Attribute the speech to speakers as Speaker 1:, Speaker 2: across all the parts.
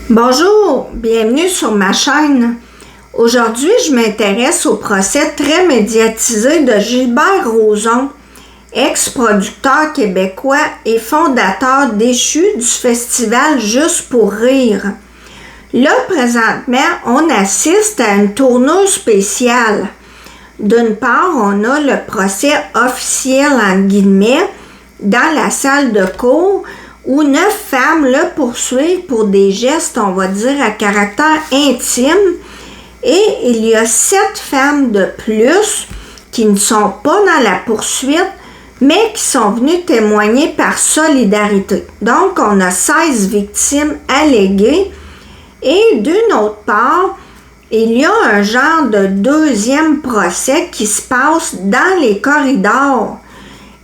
Speaker 1: Bonjour, bienvenue sur ma chaîne. Aujourd'hui, je m'intéresse au procès très médiatisé de Gilbert Rozon, ex-producteur québécois et fondateur déchu du festival Juste pour rire. Là, présentement, on assiste à une tournure spéciale. D'une part, on a le procès officiel, entre guillemets, dans la salle de cour, où 9 femmes le poursuivent pour des gestes, on va dire, à caractère intime, et il y a 7 femmes de plus qui ne sont pas dans la poursuite, mais qui sont venues témoigner par solidarité. Donc, on a 16 victimes alléguées, et d'une autre part, il y a un genre de deuxième procès qui se passe dans les corridors.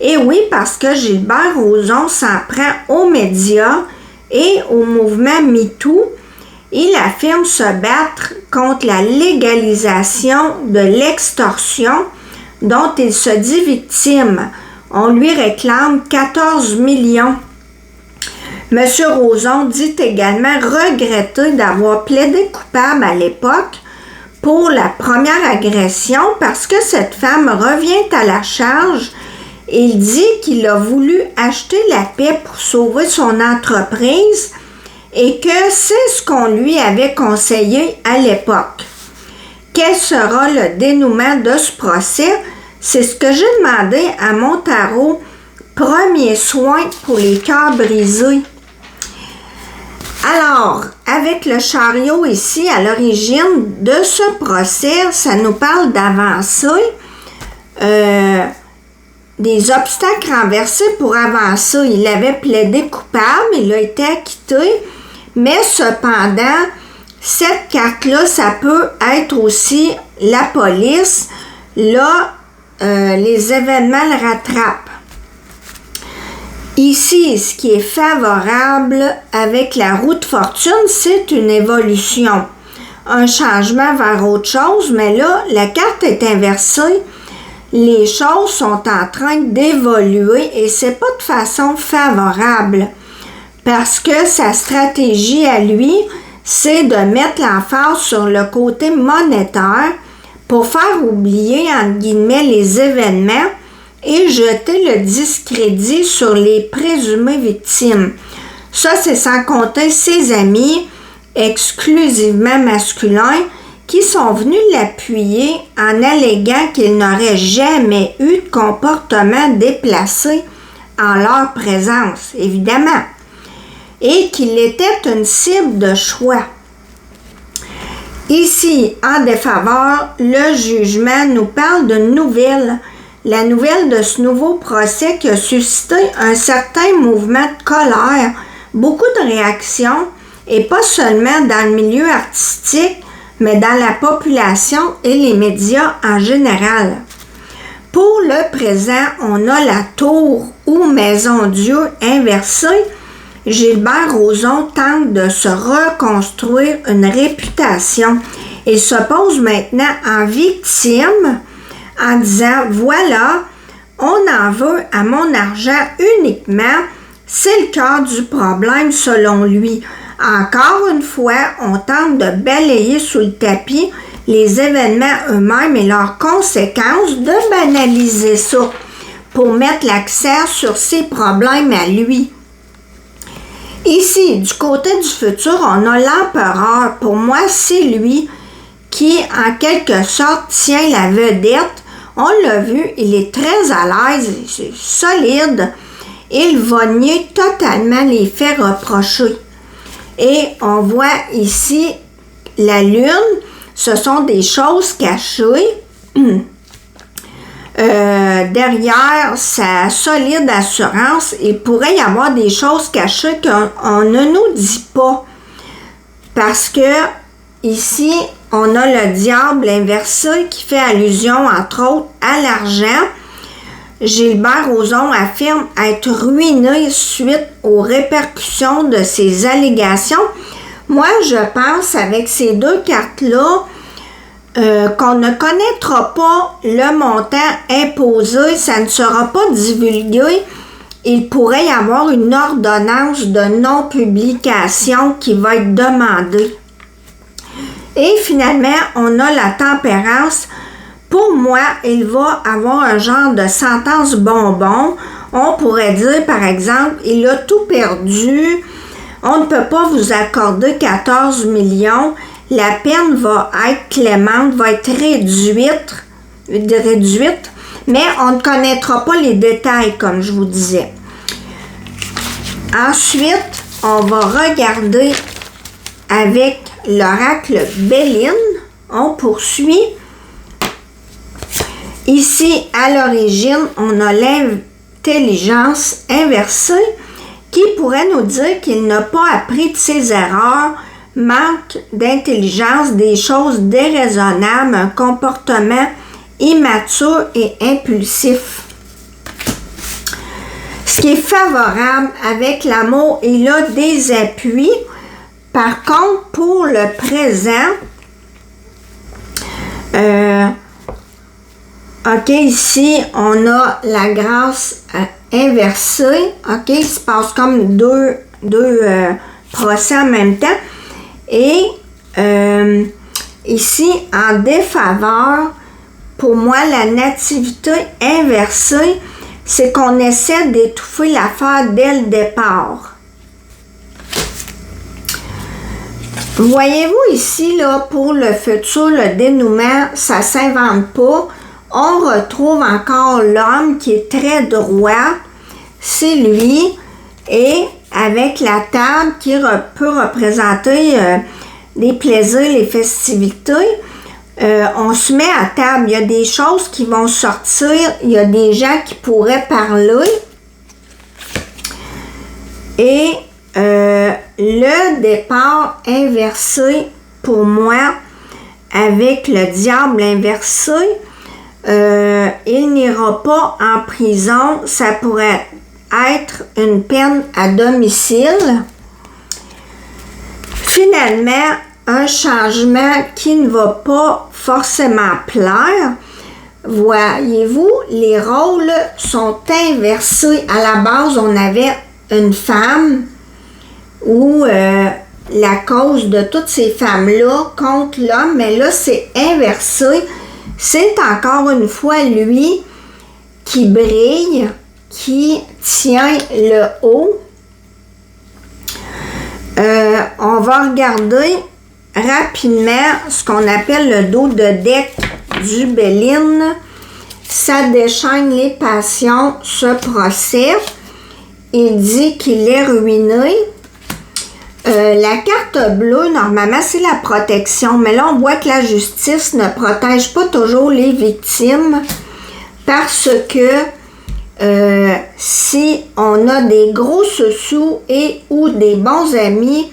Speaker 1: Et oui, parce que Gilbert Rozon s'en prend aux médias et au mouvement MeToo. Il affirme se battre contre la légalisation de l'extorsion dont il se dit victime. On lui réclame 14 millions. M. Rozon dit également regretter d'avoir plaidé coupable à l'époque pour la première agression parce que cette femme revient à la charge. Il dit qu'il a voulu acheter la paix pour sauver son entreprise et que c'est ce qu'on lui avait conseillé à l'époque. Quel sera le dénouement de ce procès? C'est ce que j'ai demandé à mon tarot Premier soin pour les cœurs brisés. Alors, avec le chariot ici, à l'origine de ce procès, ça nous parle d'avancée. Des obstacles renversés pour avancer. Il avait plaidé coupable, il a été acquitté, mais cependant, cette carte-là, ça peut être aussi la police. Là, les événements le rattrapent. Ici, ce qui est favorable avec la roue de fortune, c'est une évolution, un changement vers autre chose, mais là, la carte est inversée. Les choses sont en train d'évoluer et c'est pas de façon favorable parce que sa stratégie à lui, c'est de mettre l'emphase sur le côté monétaire pour faire oublier, entre guillemets, les événements et jeter le discrédit sur les présumées victimes. Ça, c'est sans compter ses amis exclusivement masculins qui sont venus l'appuyer en alléguant qu'il n'aurait jamais eu de comportement déplacé en leur présence, évidemment, et qu'il était une cible de choix. Ici, en défaveur, le jugement nous parle d'une nouvelle, la nouvelle de ce nouveau procès qui a suscité un certain mouvement de colère, beaucoup de réactions, et pas seulement dans le milieu artistique, mais dans la population et les médias en général. Pour le présent, on a la tour ou Maison-Dieu inversée. Gilbert Rozon tente de se reconstruire une réputation et se pose maintenant en victime en disant « Voilà, on en veut à mon argent uniquement, c'est le cœur du problème selon lui. » Encore une fois, on tente de balayer sous le tapis les événements eux-mêmes et leurs conséquences, de banaliser ça pour mettre l'accent sur ses problèmes à lui. Ici, du côté du futur, on a l'empereur. Pour moi, c'est lui qui, en quelque sorte, tient la vedette. On l'a vu, il est très à l'aise, c'est solide. Il va nier totalement les faits reprochés. Et on voit ici la lune, ce sont des choses cachées. Derrière sa solide assurance, il pourrait y avoir des choses cachées qu'on ne nous dit pas. Parce que ici, on a le diable inversé qui fait allusion, entre autres, à l'argent. Gilbert Rozon affirme être ruiné suite aux répercussions de ces allégations. Moi, je pense, avec ces deux cartes-là, qu'on ne connaîtra pas le montant imposé, ça ne sera pas divulgué il pourrait y avoir une ordonnance de non-publication qui va être demandée. Et finalement, on a la tempérance. Pour moi, il va avoir un genre de sentence bonbon. On pourrait dire, par exemple, il a tout perdu. On ne peut pas vous accorder 14 millions. La peine va être clémente, va être réduite, mais on ne connaîtra pas les détails, comme je vous disais. Ensuite, on va regarder avec l'oracle Béline. On poursuit. Ici, à l'origine, on a l'intelligence inversée qui pourrait nous dire qu'il n'a pas appris de ses erreurs, manque d'intelligence, des choses déraisonnables, un comportement immature et impulsif. Ce qui est favorable avec l'amour, il a des appuis. Par contre, pour le présent, OK, ici, on a la grâce inversée. OK, il se passe comme deux procès en même temps. Et ici, en défaveur, pour moi, la nativité inversée, c'est qu'on essaie d'étouffer l'affaire dès le départ. Voyez-vous ici, là, pour le futur, le dénouement, ça ne s'invente pas. On retrouve encore l'homme qui est très droit. C'est lui. Et avec la table qui peut représenter les plaisirs, les festivités, on se met à table. Il y a des choses qui vont sortir. Il y a des gens qui pourraient parler. Et le départ inversé, pour moi, avec le diable inversé, il n'ira pas en prison. Ça pourrait être une peine à domicile. Finalement, un changement qui ne va pas forcément plaire. Voyez-vous, les rôles sont inversés. À la base, on avait une femme où la cause de toutes ces femmes-là contre l'homme, mais là, c'est inversé. C'est encore une fois lui qui brille, qui tient le haut. On va regarder rapidement ce qu'on appelle le dos de deck du Béline. Ça déchaîne les passions, ce procès. Il dit qu'il est ruiné. La carte bleue, normalement, c'est la protection, mais là, on voit que la justice ne protège pas toujours les victimes parce que si on a des gros sous et ou des bons amis,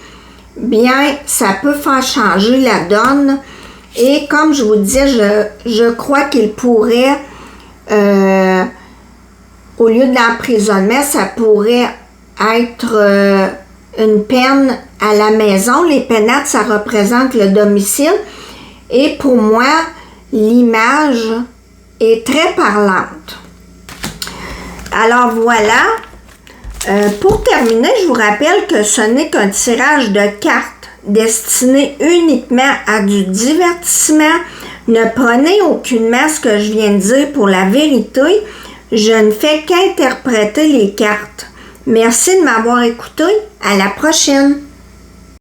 Speaker 1: bien, ça peut faire changer la donne. Et comme je vous disais, je crois qu'il pourrait, au lieu de l'emprisonnement, ça pourrait être une peine à la maison. Les pénates, ça représente le domicile. Et pour moi, l'image est très parlante. Alors voilà. Pour terminer, je vous rappelle que ce n'est qu'un tirage de cartes destiné uniquement à du divertissement. Ne prenez aucunement ce que je viens de dire pour la vérité. Je ne fais qu'interpréter les cartes. Merci de m'avoir écouté. À la prochaine.